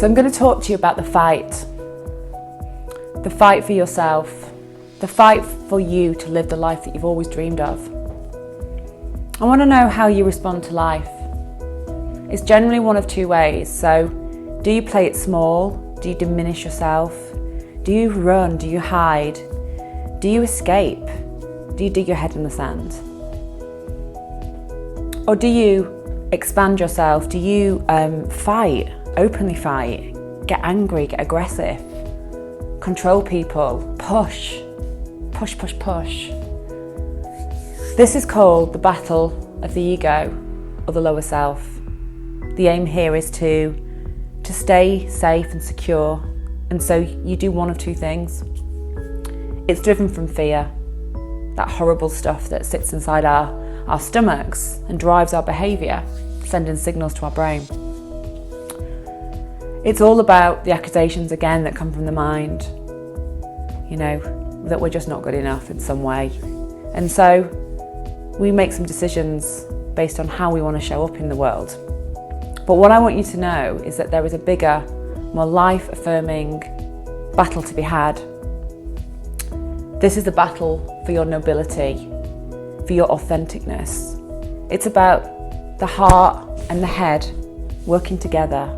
So I'm going to talk to you about the fight for yourself, the fight for you to live the life that you've always dreamed of. I want to know how you respond to life. It's generally one of two ways. So do you play it small? Do you diminish yourself? Do you run? Do you hide? Do you escape? Do you dig your head in the sand? Or do you expand yourself? Do you fight, openly fight, get angry, get aggressive, control people, push? This is called the battle of the ego or the lower self. The aim here is to stay safe and secure, and so you do one of two things. It's driven from fear, that horrible stuff that sits inside our stomachs and drives our behaviour, sending signals to our brain. It's all about the accusations again that come from the mind, that we're just not good enough in some way. And so we make some decisions based on how we want to show up in the world. But what I want you to know is that there is a bigger, more life-affirming battle to be had. This is the battle for your nobility, for your authenticness. It's about the heart and the head working together,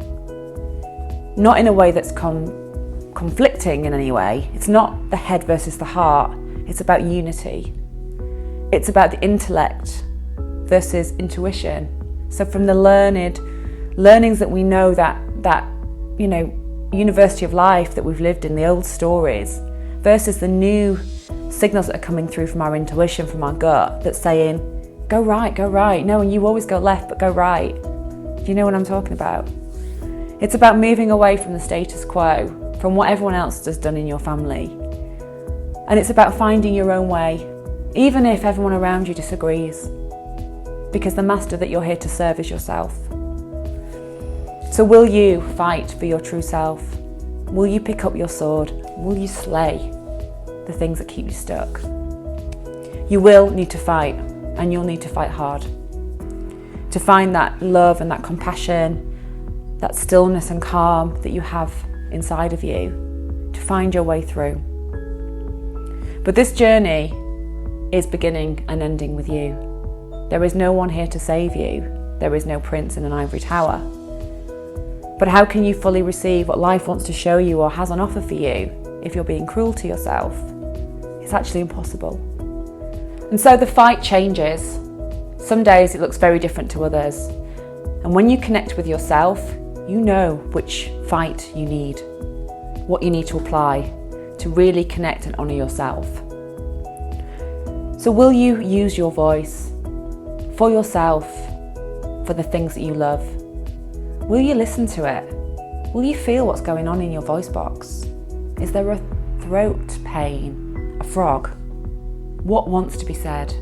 not in a way that's conflicting in any way. It's not the head versus the heart. It's about unity. It's about the intellect versus intuition. So from the learnings that we know that university of life that we've lived in, the old stories, versus the new signals that are coming through from our intuition, from our gut, that's saying, go right. No, and you always go left, but go right. Do you know what I'm talking about? It's about moving away from the status quo, from what everyone else has done in your family. And it's about finding your own way, even if everyone around you disagrees, because the master that you're here to serve is yourself. So will you fight for your true self? Will you pick up your sword? Will you slay the things that keep you stuck? You will need to fight, and you'll need to fight hard to find that love and that compassion, that stillness and calm that you have inside of you, to find your way through. But this journey is beginning and ending with you. There is no one here to save you. There is no prince in an ivory tower. But how can you fully receive what life wants to show you or has on offer for you if you're being cruel to yourself? It's actually impossible. And so the fight changes. Some days it looks very different to others. And when you connect with yourself, you know which fight you need, what you need to apply to really connect and honour yourself. So will you use your voice for yourself, for the things that you love? Will you listen to it? Will you feel what's going on in your voice box? Is there a throat pain, a frog? What wants to be said?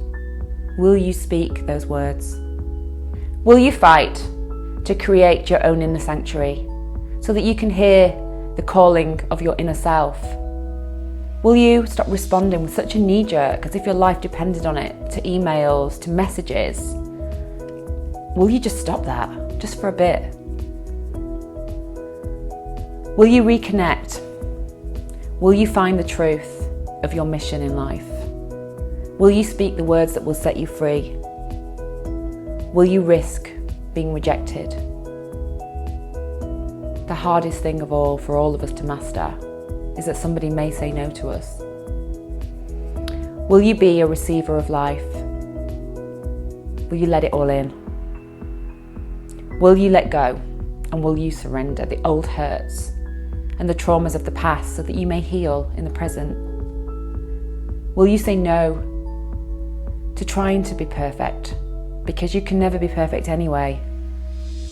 Will you speak those words? Will you fight to create your own inner sanctuary so that you can hear the calling of your inner self? Will you stop responding with such a knee-jerk as if your life depended on it, to emails, to messages? Will you just stop that, just for a bit? Will you reconnect? Will you find the truth of your mission in life? Will you speak the words that will set you free? Will you risk being rejected? The hardest thing of all for all of us to master is that somebody may say no to us. Will you be a receiver of life? Will you let it all in? Will you let go, and will you surrender the old hurts and the traumas of the past so that you may heal in the present? Will you say no to trying to be perfect, because you can never be perfect anyway?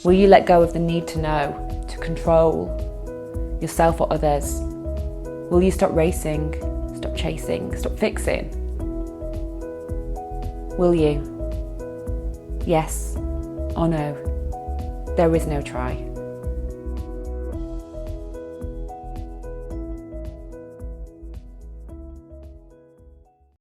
Will you let go of the need to know, to control yourself or others? Will you stop racing, stop chasing, stop fixing? Will you? Yes or no? There is no try.